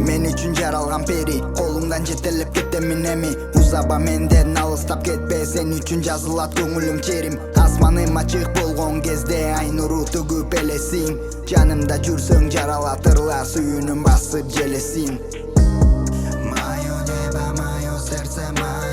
Men üçün jaralgan peri, kolungdan жетелеп кетем инеми. Узаба менден алыстап кетпе, сен үчүн жазылат көңүлүм черим. Асманым ачык болгон кезде ай нуру төгүп элесиң. Жанымда жүрсөң жаралатырлар, сүйүүнүм басып желесиң. Мое небо, мое сердце, мое